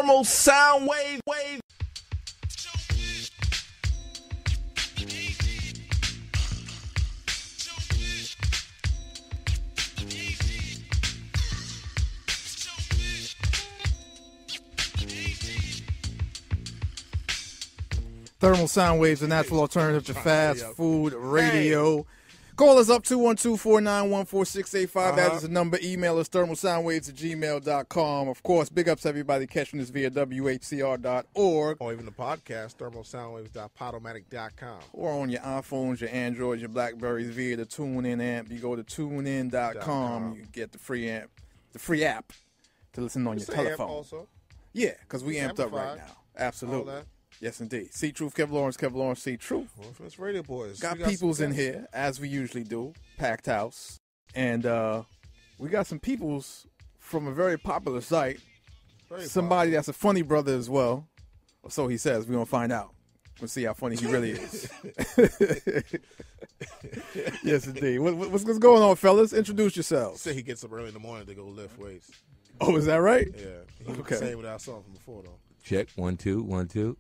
Thermal Soundwave. Thermal Soundwaves, a natural alternative to fast food radio. Call us up 212-491-4685. That is the number. Email us thermalsoundwaves@gmail.com. Of course, big ups to everybody catching this via WHCR.org. Or even the podcast, thermalsoundwaves.podomatic.com. Or on your iPhones, your Androids, your Blackberries via the TuneIn app. You go to tunein.com. You get the free app to listen on your telephone. Also. Yeah, because we amped up right now. Absolutely. Yes, indeed. C.Truth, Kev Lawrence, C.Truth. It's Radio Boys. Got peoples in here, as we usually do. Packed house. And we got some peoples from a very popular site. Somebody that's a funny brother as well. Or so he says. We're going to find out. We'll see how funny he really is. Yes, indeed. What's going on, fellas? Introduce yourselves. Say he gets up early in the morning to go lift weights. Oh, is that right? Yeah. He was the same without something before, though. Check, 1 2 1 2.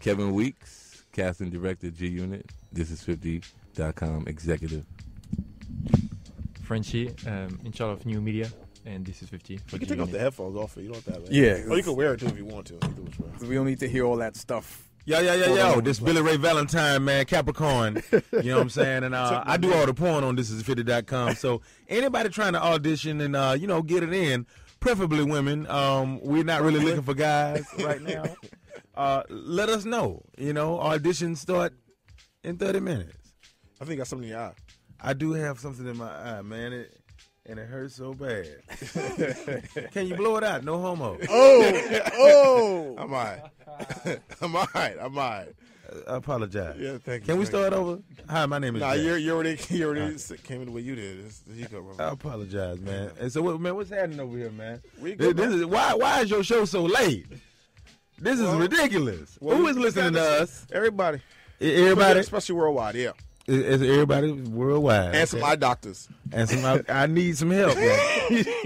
Kevin Weeks, casting director, G Unit. This is 50.com executive. Frenchie, in charge of new media, and this is 50. You can take off the headphones off it. You don't have that. Yeah. Or you can wear it too if you want to. We don't need to hear all that stuff. Yo. This Billy Ray Valentine, man, Capricorn. You know what I'm saying? And I do all the porn on thisis50.com. So anybody trying to audition and, get it in, preferably women. We're not really looking for guys right now. Let us know. Auditions start in 30 minutes. I think I got something in your eye. I do have something in my eye, man. And it hurts so bad. Can you blow it out? No homo. Oh. I'm all right. I apologize. Yeah, thank you. Can we start over? Hi, my name is Jack. You already came in the way you did. I apologize, man. And so, man, what's happening over here, man? Why is your show so late? This is ridiculous. Who is listening to us? Everybody. Everybody? Especially worldwide, yeah. Is everybody worldwide? And some eye doctors. And I need some help, man.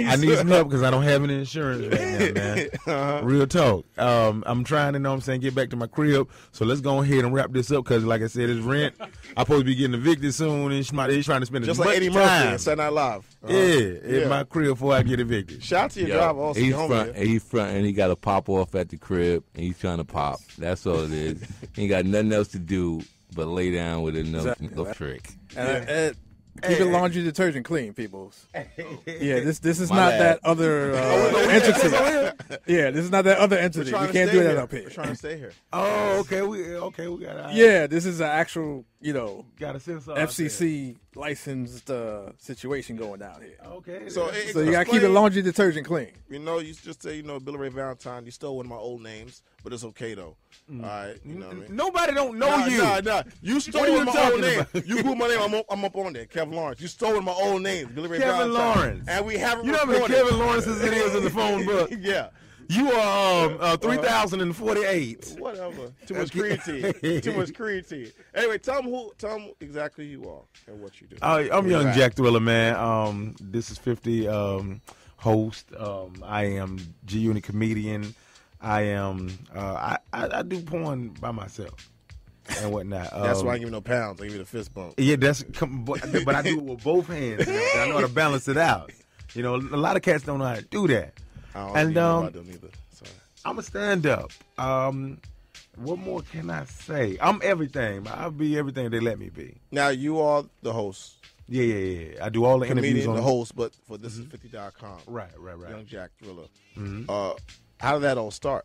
I need some help because I don't have any insurance right now, man. Real talk. I'm trying to, get back to my crib. So let's go ahead and wrap this up because, like I said, it's rent. I'm supposed to be getting evicted soon, and he's trying to spend just as like much Eddie time. Murphy in Saturday Night Live. In my crib before I get evicted. Shout out to your driver also. He's front, and he got to pop off at the crib, and he's trying to pop. That's all it is. He ain't got nothing else to do but lay down with no trick. Keep your laundry detergent clean, peoples. Yeah, this is not that other entity. Yeah, this is not that other entity. We can't do that up here. We're trying to stay here. Oh, okay. We got. Yeah, this is an actual, got a FCC licensed situation going down here. Okay. So you got to keep the laundry detergent clean. You just say, Billy Ray Valentine. You stole one of my old names, but it's okay though. All right, you know what I mean? Nobody don't know you. Nah. You stole one of my old name. You Google my name. I'm up on there. Kevin Lawrence. You stole one of my old names. Billy Ray Kevin Valentine. Lawrence. And we haven't. You know how many Kevin Lawrences it is in the phone book? Yeah. You are 3,048. Whatever. Too much creatine. Anyway, tell them exactly who you are and what you do. I'm young Jack Thriller, man. This is 50 host. I am G Unit comedian. I am. I do porn by myself and whatnot. That's why I give you no pounds. I give you the fist bump. Yeah, but I do it with both hands. I know how to balance it out. A lot of cats don't know how to do that. I don't know about them either. Sorry. I'm a stand-up. What more can I say? I'm everything. I'll be everything they let me be. Now, you are the host. Yeah. I do all the interviews on the host, but for this is 50.com. Right. Young Jack Thriller. Mm-hmm. How did that all start?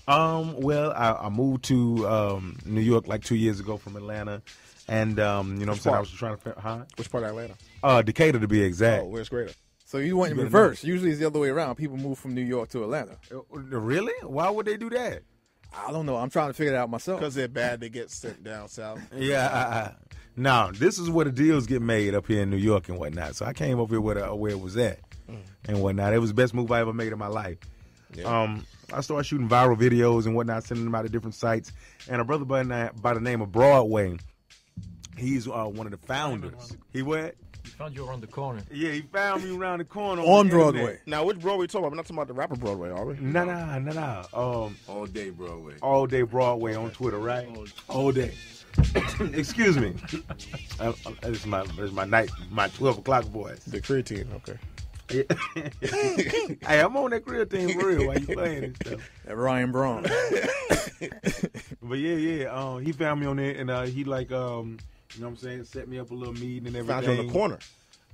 Well, I moved to New York like 2 years ago from Atlanta. And, I was trying to... Which part of Atlanta? Decatur, to be exact. Oh, where's Greater? So you went in reverse. Usually it's the other way around. People move from New York to Atlanta. Really? Why would they do that? I don't know. I'm trying to figure it out myself. Because they're bad. They get sent down south. Yeah. No, this is where the deals get made up here in New York and whatnot. So I came up here where it was at and whatnot. It was the best move I ever made in my life. Yeah. I started shooting viral videos and whatnot, sending them out to different sites. And a brother by the name of Broadway, he's one of the founders. He what? He found you around the corner. Yeah, he found me around the corner On the Broadway. internet. Now, which Broadway we talking about? We're not talking about the rapper Broadway, are we? Nah. All day Broadway. All day Broadway on Twitter, right? All day. Excuse me. This is my 12 o'clock voice. The creatine, okay. Hey, I'm on that creatine for real. Why you playing and stuff? That Ryan Braun. But yeah. He found me on there, and he like, you know what I'm saying, set me up a little meeting and everything. Found you on the corner.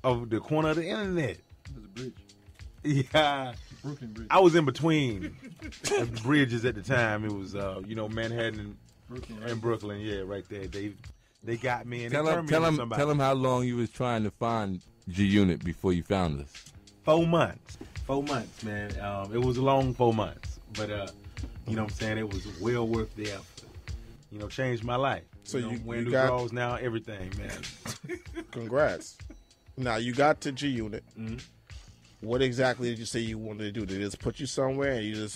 Of the corner of the internet. There's a bridge. Yeah. Brooklyn Bridge. I was in between the bridges at the time. It was, Manhattan and Brooklyn. Yeah, right there. They got me and Tell they him, turned me tell into him, somebody. tell him how long you was trying to find G-Unit before you found us. 4 months. 4 months, man. It was a long 4 months, but you know what I'm saying, it was well worth the effort. You know, changed my life. So you wearing new got- drawers now, everything, man. Congrats. Now, you got to G Unit. Mhm. What exactly did you say you wanted to do? Did they just put you somewhere and you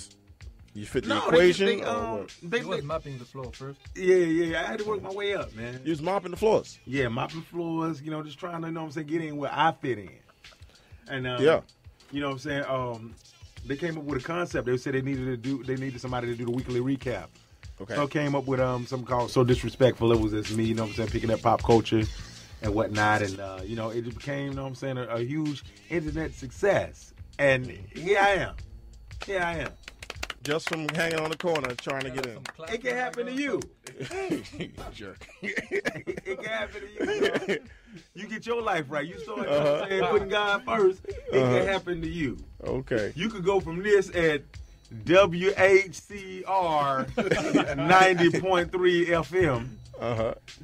fit the No, equation? They, or what? He was mapping the floor first. yeah. I had to work my way up, man. You was mopping the floors. Yeah, mopping floors. You know, just trying to, you know what I'm saying, get in where I fit in. And Yeah. you know what I'm saying. They came up with a concept. They said they needed somebody to do the weekly recap. Okay. So I came up with something called So Disrespectful. It was just me, you know what I'm saying, picking up pop culture and whatnot. And, it just became, you know what I'm saying, a huge internet success. And here I am. Just from hanging on the corner trying to get in. It can happen to you. Jerk. It can happen to you, bro. You get your life right. You start, you know what I'm saying, putting God first. It can happen to you. Okay. You could go from this at WHCR 90.3 FM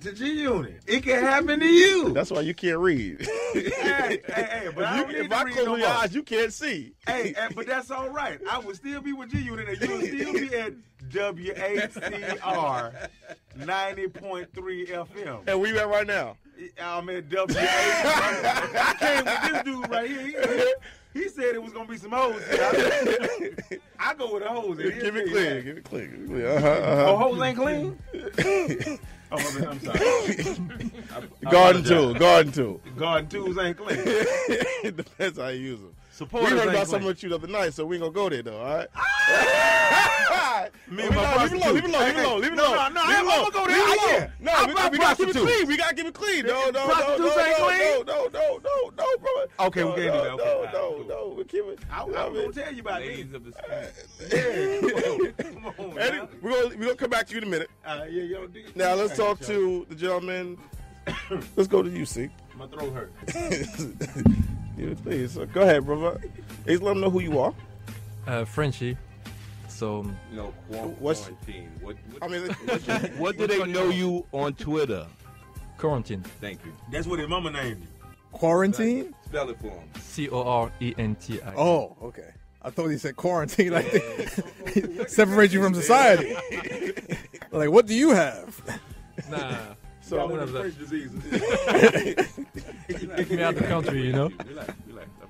to G Unit. It can happen to you. That's why you can't read. Hey, but I don't need If to I read close no your more. eyes, you can't see. Hey, but that's all right. I would still be with G Unit, and you would still be at WHCR 90.3 FM. And where you at right now? I'm at WHCR. I came with this dude right here. He said it was gonna be some hoes. I go with the hoes. Give it clean. Oh, hoes ain't clean? Oh, I'm sorry. Garden tool. Garden tools ain't clean. It depends how you use them. Supporters We heard ain't about something clean. with you the other night, so we ain't gonna go there though, all right? Me and my Leave it alone. No, I'm gonna go there. No, I we buy gotta keep it prostitutes. clean. We gotta keep it clean. No, Prostitutes ain't clean? No, bro. Okay, we can't do that. Okay, No. We keep it. I was gonna tell you about Ladies these. of the street. Come on, Eddie, now. we're gonna come back to you in a minute. Now let's talk to the gentleman. Let's go to you, C. My throat hurt. Yeah, please. So go ahead, brother. Please let them know who you are. Frenchie. So No, What's- quarantine. What, I mean, what do they know you on Twitter? quarantine. Thank you. That's what his mama named me. Quarantine? Spell it for him. Corenti. Oh, okay. I thought he said quarantine, like separate you from society. Like, what do you have? Nah. so one of them. diseases. Kick me out the country, you know. Relax.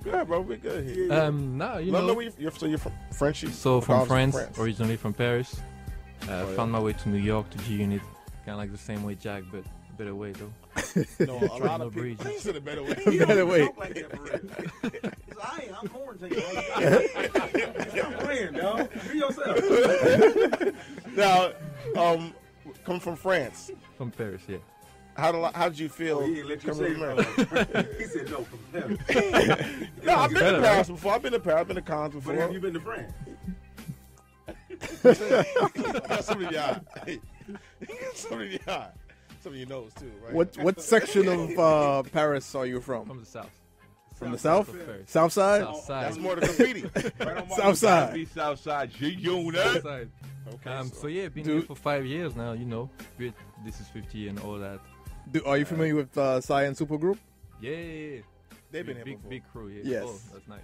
yeah, bro, we good here. Nah, you Let them know know. where you're from Frenchie. So from College France, originally from Paris. Found my way to New York to G Unit, kind of like the same way Jack, but better way though. No, a lot no of breeze. people. He said a better way. Better way. Like that for real. I'm quarantined. I'm playing, dog. Be yourself. Now, come from France. From Paris, yeah. How did you feel? He didn't let you coming say from America? He said no from him. No, I've been to better, Paris before. I've been to Paris. I've been to Cannes But before. have you been to France? Got some in your eye. Some in your eye. Some in your nose too, right? What section of Paris are you From from? the south. From the south? of Paris. South side? South side. That's more the graffiti. Right on South side. Be Southside G-Unit. South side. Okay. So yeah, been Dude. here for 5 years now. You know, with This Is 50 and all that. Are you familiar with Science Supergroup? Yeah. They've been here big, before. big crew. Yeah. Yes. Oh, that's nice.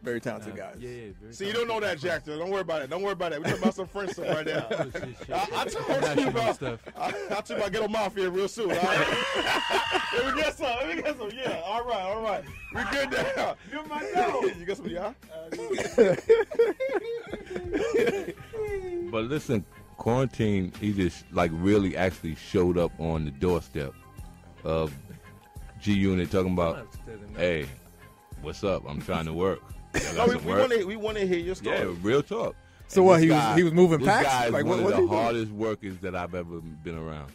Very talented guys. Yeah. Very See, you don't know that, Jack. Don't worry about it. Don't worry about it. We're talking about some French stuff right now. I told you National about. stuff. I told you about Ghetto Mafia real soon. All right? Let me get some. Yeah. All right. We good now. You're my dog. You got some, yeah? But listen, quarantine, he just like really actually showed up on the doorstep of G Unit talking I about, don't have to tell them that. hey, what's up? I'm trying to work. Y'all No, got some work? we want to hear your story. Yeah, real talk. So And what? this He guy- was moving this packs. guy is Like one what? of the What? hardest workers that I've ever been around.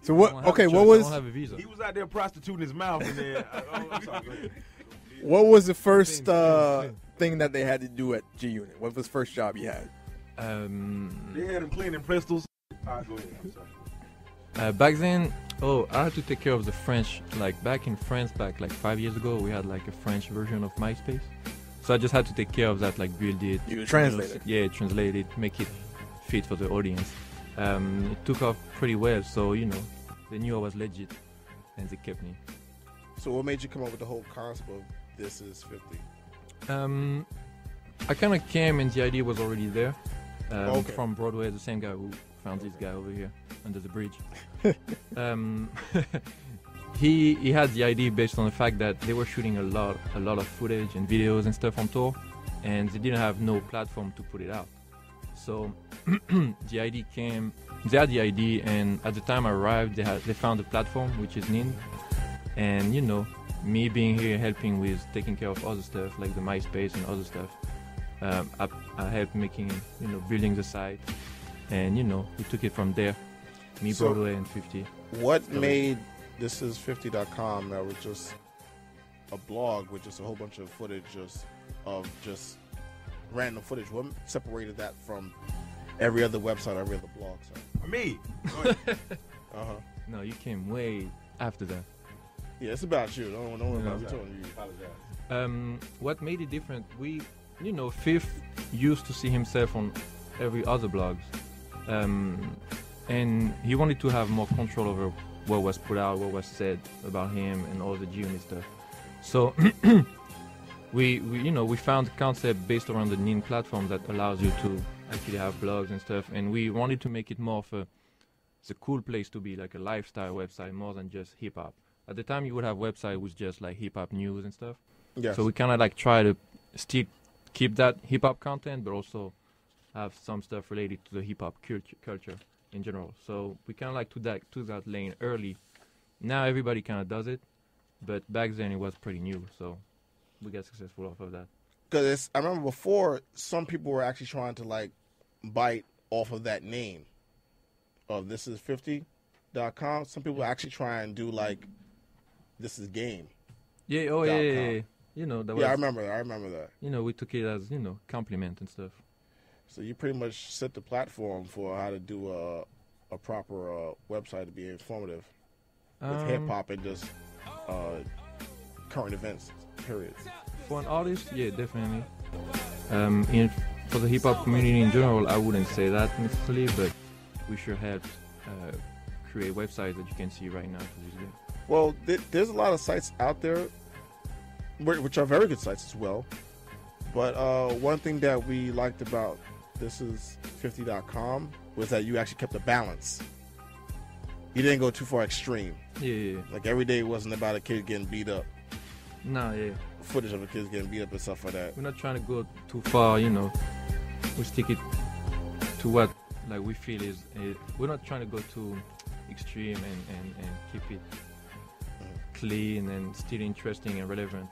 So I what? don't have Okay, a what choice. I was don't have a visa. He was out there prostituting his mouth, and then I'm sorry, go ahead. what was the first Same. thing that they had to do at G Unit? What was the first job you had? They had him cleaning pistols. All right, go ahead. I'm sorry. Back then, I had to take care of the French. Like back in France, back like 5 years ago, we had like a French version of MySpace. So I just had to take care of that, like build it. You translate it. Yeah, translate it, make it fit for the audience. It took off pretty well, so they knew I was legit, and they kept me. So what made you come up with the whole concept of This Is 50? I kind of came and the idea was already there Okay. from Broadway, the same guy who found this guy over here under the bridge. He had the idea based on the fact that they were shooting a lot of footage and videos and stuff on tour, and they didn't have no platform to put it out. So the idea came. They had the idea, and at the time I arrived, they found a platform which is NIN, and me being here helping with taking care of other stuff like the MySpace and other stuff. I helped making, building the site, and we took it from there. Me, So- Broadway, and 50. What made thisis50.com that was just a blog with just a whole bunch of footage of random footage? What separated that from every other website, every other blog site? Me. Go ahead. No, you came way after that. Yeah, it's about you. Don't worry about me Sorry. telling you. Apologize. What made it different? Fifth used to see himself on every other blogs, and he wanted to have more control over what was put out, what was said about him, and all the G-Unit stuff. So we found a concept based around the NIN platform that allows you to actually have blogs and stuff, and we wanted to make it more of it's a cool place to be, like a lifestyle website more than just hip hop. At the time, you would have website with just like hip hop news and stuff. Yes. So we kind of like try to still keep that hip hop content, but also have some stuff related to the hip hop culture in general. So we kind of like to that lane early. Now everybody kind of does it, but back then it was pretty new, so we got successful off of that. Because I remember before, some people were actually trying to like bite off of that name of thisis50.com. Some people actually try and do like This Is Game. Yeah, .com. That was, Yeah, I remember that. we took it as, compliment and stuff. So you pretty much set the platform for how to do a proper website to be informative with hip hop and just current events. Period. For an artist, yeah, definitely. For the hip hop community in general, I wouldn't say that necessarily, but we sure helped create websites that you can see right now. Well, there's a lot of sites out there, which are very good sites as well. But one thing that we liked about thisis50.com was that you actually kept a balance. You didn't go too far extreme. Yeah. Like every day wasn't about a kid getting beat up. No, yeah. Footage of a kid getting beat up and stuff like that. We're not trying to go too far, We stick it to what like we feel is. We're not trying to go too extreme and keep it clean and still interesting and relevant,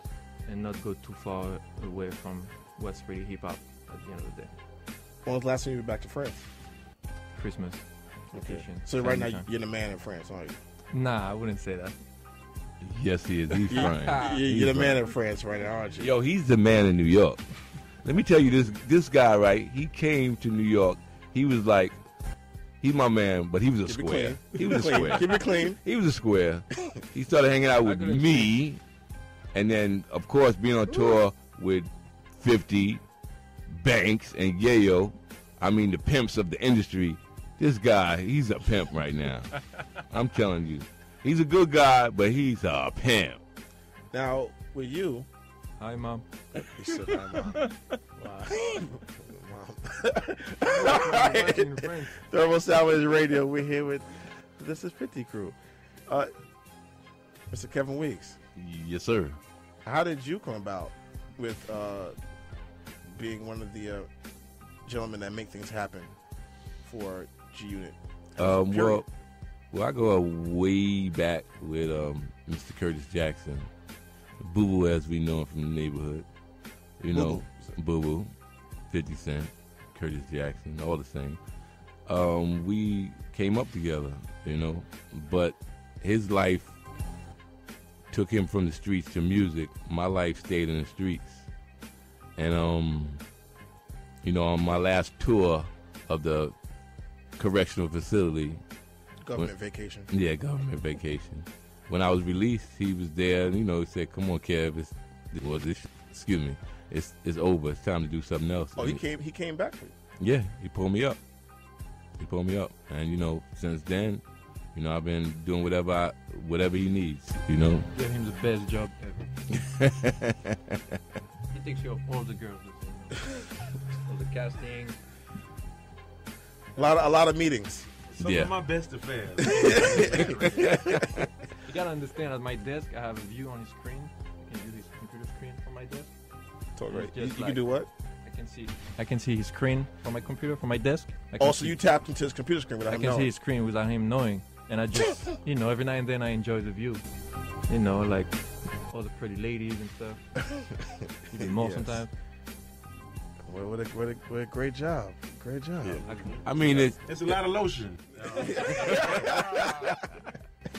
and not go too far away from what's really hip hop at the end of the day. When was the last time you were back to France? Christmas. Okay. Vacation, So right now family time. you're the man in France, aren't you? Nah, I wouldn't say that. Yes, he is. He's fine. You're the man in France right now, aren't you? Yo, he's the man in New York. Let me tell you this guy, right? He came to New York. He was like, he's my man, but he was a Keep it square. clean. He was a Clean. square. Keep it clean. He was a square. He started hanging out with me, and then, of course, being on tour with 50, Banks, and Yayo. I mean, the pimps of the industry. This guy, he's a pimp right now. I'm telling you. He's a good guy, but he's a pimp. Now, with you, Hi, Mom. you said, wow. Watching Friends. Thermal Soundwaves Radio. We're here with This Is 50 crew. Mr. Kevin Weeks, Yes, sir. how did you come about with being one of the gentlemen that make things happen for G Unit? Well, I go way back with Mr. Curtis Jackson, Boo Boo as we know him from the neighborhood. You know, Boo Boo, 50 Cent, Curtis Jackson, all the same. We came up together, you know, but his life took him from the streets to music. My life stayed in the streets. And, you know, on my last tour of the correctional facility. Government vacation. Yeah, government vacation. When I was released, he was there, and, you know, he said, "Come on, Kev, it's over. It's time to do something else." Oh, he came back for you? Yeah, he pulled me up. And, you know, since then, you know, I've been doing whatever he needs, you know. Give him the best job ever. He takes care of all the girls, all the casting. A lot of meetings. Some of my best affairs. You gotta understand, at my desk, I have a view on his screen. I can use his computer screen from my desk. Talk right. You Like, can do what? I can see his screen from my computer, from my desk. Also, you tapped into his computer screen without him knowing. I can see his screen without him knowing. And I just, you know, every now and then I enjoy the view. You know, like all the pretty ladies and stuff. Even more sometimes. Well, what a great job. Great job. Yeah. I mean, it's a lot of lotion.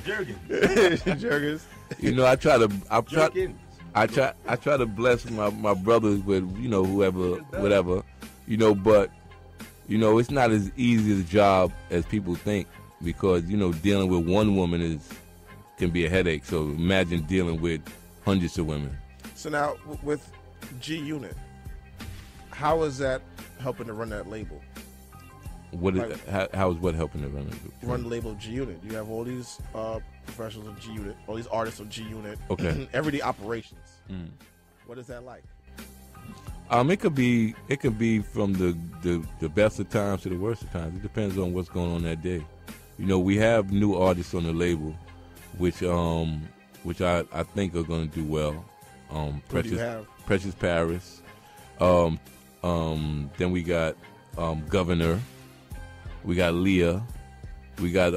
Jergens. You know, I try to bless my brothers with, you know, whatever, you know, but, you know, it's not as easy a job as people think, because, you know, dealing with one woman can be a headache. So imagine dealing with hundreds of women. So now with G Unit, how is that helping to run that label? How is what helping to run it? Run the label G Unit. You have all these professionals of G Unit, all these artists of G Unit. Okay. Everyday operations. What is that like? It could be from the best of times to the worst of times. It depends on what's going on that day. You know, we have new artists on the label, which I think are going to do well. Precious Paris. Then we got Governor. We got Leah. We got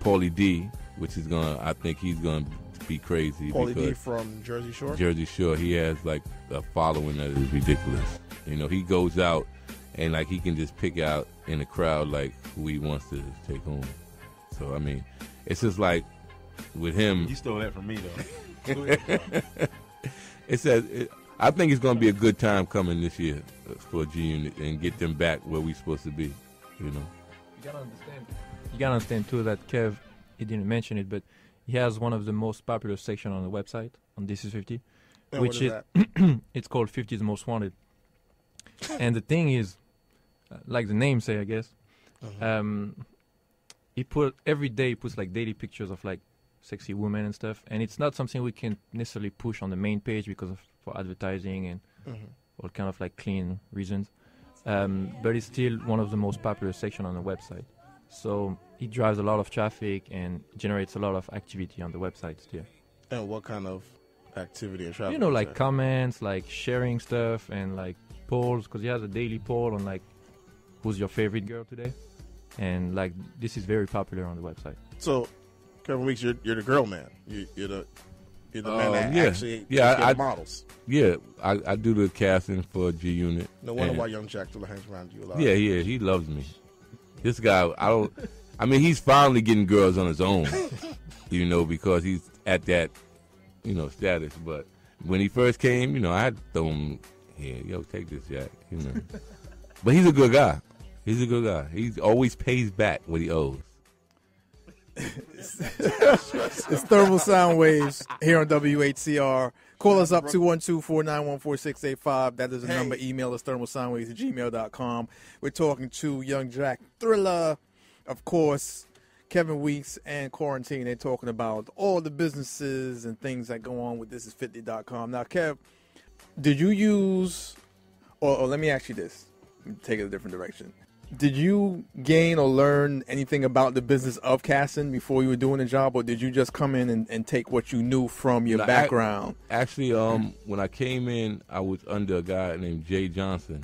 Paulie D, which is I think he's gonna be crazy. Paulie D from Jersey Shore? Jersey Shore. He has like a following that is ridiculous. You know, he goes out and like he can just pick out in the crowd like who he wants to take home. So I mean, it's just like with him. You stole that from me though. I think it's going to be a good time coming this year for G Unit and get them back where we're supposed to be, you know. You gotta understand too that Kev, he didn't mention it, but he has one of the most popular sections on the website on This Is 50, which is it's called 50's Most Wanted. And the thing is, like the name say, I guess, he puts like daily pictures of like sexy women and stuff, and it's not something we can necessarily push on the main page because for advertising and all kind of like clean reasons, but it's still one of the most popular sections on the website. So it drives a lot of traffic and generates a lot of activity on the website still. And what kind of activity and traffic? You know, like comments, like sharing stuff, and like polls, because he has a daily poll on like who's your favorite girl today, and like this is very popular on the website. So, Kevin Weeks, you're the girl man. You're the man that actually models. Yeah, I do the casting for G Unit. No wonder why Young Jack still hangs around you a lot. Yeah, he loves me. This guy, he's finally getting girls on his own, you know, because he's at that, you know, status. But when he first came, you know, I had to throw him here, yo, take this, Jack, you know. But he's a good guy. He always pays back what he owes. It's Thermal Soundwaves here on WHCR. Call us up 212-491-4685. That is the number. Email us thermalsoundwaves@gmail.com. We're talking to Young Jack Thriller, of course, Kevin Weeks, and Quarantine. They're talking about all the businesses and things that go on with thisis50.com. Now, Kev, did you use, or let me ask you this, take it a different direction. Did you gain or learn anything about the business of casting before you were doing the job, or did you just come in and take what you knew from your background? Actually, when I came in, I was under a guy named Jay Johnson,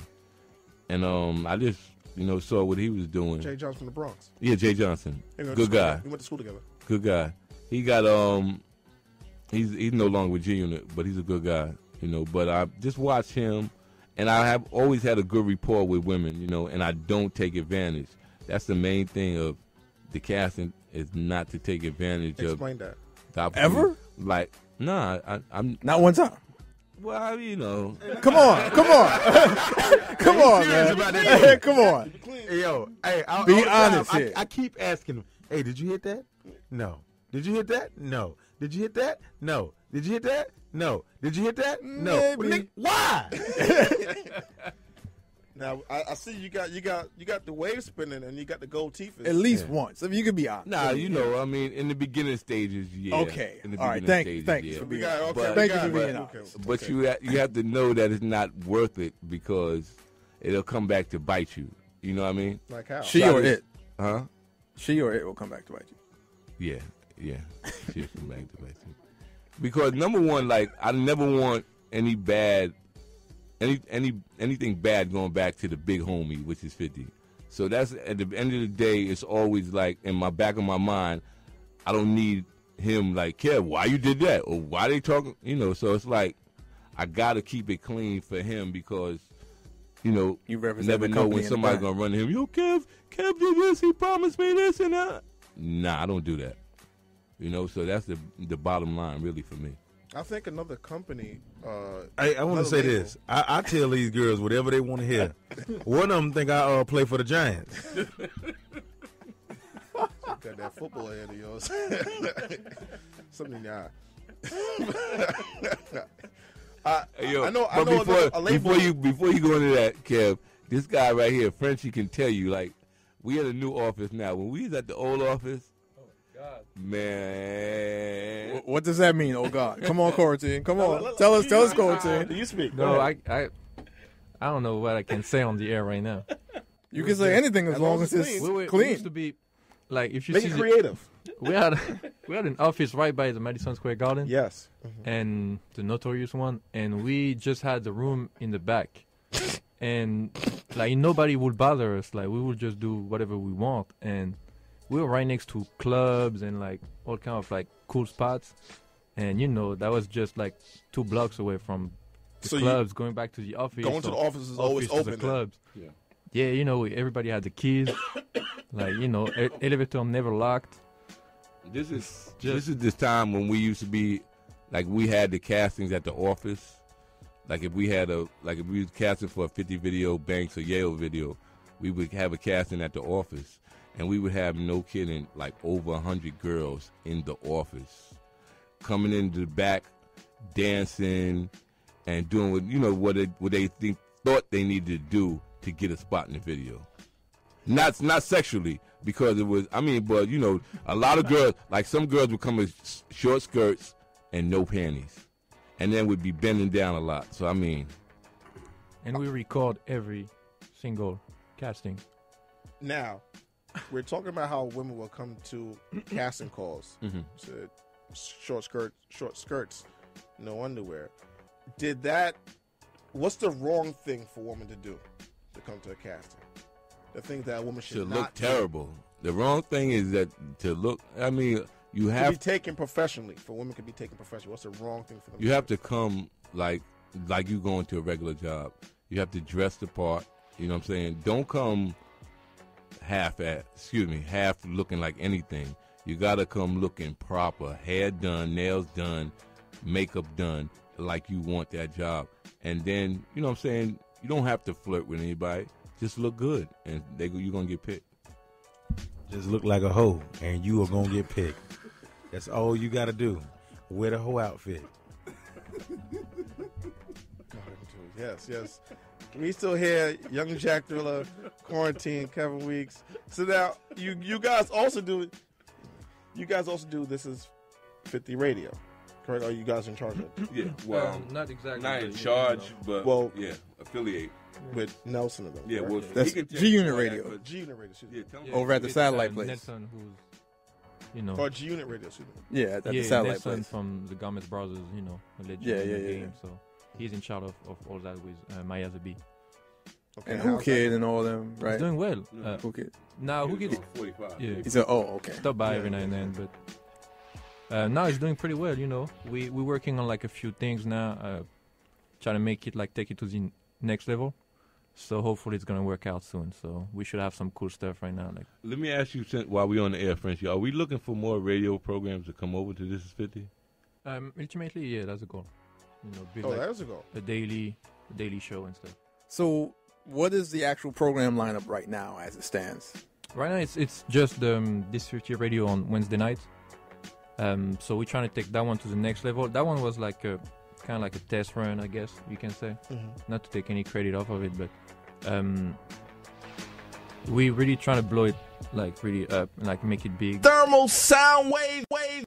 and I just, you know, saw what he was doing. Jay Johnson from the Bronx. Yeah, Jay Johnson. Good guy. We went to school together. Good guy. He got he's no longer with G Unit, but he's a good guy, you know. But I just watch him, and I have always had a good rapport with women, you know, and I don't take advantage. That's the main thing of the casting is not to take advantage of. Explain that. Ever? Like, nah, I'm Not one time. well, you know. Come on, come on, man. about that? Come on. Hey, yo, hey, Be all the time, honest here. I keep asking him, hey, did you hit that? No. Did you hit that? No. Did you hit that? No. Did you hit that? No. Did you hit that? No. Maybe. Well, Nick, why? Now I see you got the wave spinning and you got the gold teeth. At least once. I mean, you could be honest. Nah, you know, I mean, in the beginning stages, yeah. Okay. In the All right. beginning Thank stages, you for yeah. being got- honest. okay, Thank you we for got it. being Okay. honest. But you have to know that it's not worth it because it'll come back to bite you. You know what I mean? Like how? She or it? Huh? She or it will come back to bite you. Yeah. She'll come back to bite you. Because number one, like I never want any bad, anything bad going back to the big homie, which is 50. So that's at the end of the day, it's always like in my back of my mind, I don't need him like, Kev, why you did that? Or why they talking, you know, so it's like, I got to keep it clean for him because, you know, You represent never the know company when in somebody's the back. going to run to him. Yo, Kev did this, he promised me this and that. Nah, I don't do that. You know, so that's the bottom line really for me. I think another company. Hey, I want to another say label- this. I tell these girls whatever they want to hear. One of them think I play for the Giants. Got that football head of yours. Something in your eye. Hey, yo, I know but a label. before you go into that, Kev, this guy right here, Frenchie, can tell you like we at a new office now. When we was at the old office, man, What does that mean? Oh God! Come on, Quarantine. Come on. Tell us, Do Quarantine. you speak? No, Go ahead. I don't know what I can say on the air right now. You can say anything as long as it's We clean. used to be like if you Make see it creative. we had an office right by the Madison Square Garden. Yes. And the notorious one, and we just had the room in the back, and like nobody would bother us. Like we would just do whatever we want, and we were right next to clubs and like all kind of like cool spots, and you know that was just like 2 blocks away from the So clubs. Going back to the office, Going to the or office is always to the open then. clubs. Yeah. Yeah, you know everybody had the keys. Like you know, elevator never locked. this is this time when we used to be like we had the castings at the office. Like if we was casting for a 50 video Banks or Yale video, we would have a casting at the office, and we would have, no kidding, like over 100 girls in the office, coming into the back, dancing, and doing what they thought they needed to do to get a spot in the video. Not sexually, because it was, but you know, a lot of girls, like some girls would come with short skirts and no panties, and then would be bending down a lot. So And we record every single casting. Now, we're talking about how women will come to casting calls. Said short skirts, no underwear. What's the wrong thing for a woman to do to come to a casting? The thing that a woman should to not look terrible. The wrong thing is that to look. You to have be taken professionally. For women can be taken professionally. What's the wrong thing for them? you have to come like you going to a regular job. You have to dress the part. You know what I'm saying? Don't come half looking like anything. You gotta come looking proper, hair done, nails done, makeup done, like you want that job. And then, you know what I'm saying, you don't have to flirt with anybody. Just look good, and you're gonna get picked. Just look like a hoe, and you are going to get picked. That's all you got to do. Wear the hoe outfit. Yes. We still here, Young Jack Thriller, Quarantine, Kevin Weeks. So now you guys also do This Is 50 Radio, correct? Are you guys in charge of it? Yeah, Not exactly. not in but, charge, you know. but yeah, affiliate. With Nelson and them? Yeah, correct? well, That's he can tell G you Unit all that, Radio. but- G Unit Radio. Excuse me. Yeah, tell me. Yeah, Over at the it's, satellite place. Nelson, who's, you know, Or G Unit Radio. Excuse me. Yeah, at the satellite Nelson place. from the Gomez Brothers, you know, a legend Yeah, in yeah, the yeah, game. yeah. So he's in charge of all that with Maya Zabi. Okay. And how's Who that Kid going? and all them, He's right? doing well. Who Kid? Now, Who Kid 45. Yeah. He said, "Oh, okay." stop by every now and then, but Now it's doing pretty well, you know. We're working on like a few things now, trying to make it like take it to the next level. So hopefully it's gonna work out soon. So we should have some cool stuff right now. Like, let me ask you, while we're on the air, Frenchie, are we looking for more radio programs to come over to This Is 50? Ultimately, yeah, that's a goal. You know, build Oh, like that's a goal. a daily show and stuff. So, what is the actual program lineup right now as it stands? Right now, it's just This 50 radio on Wednesday night. So we're trying to take that one to the next level. That one was like a kind of like a test run, I guess you can say. Not to take any credit off of it, but we really trying to blow it like really up, like make it big. Thermal sound wave.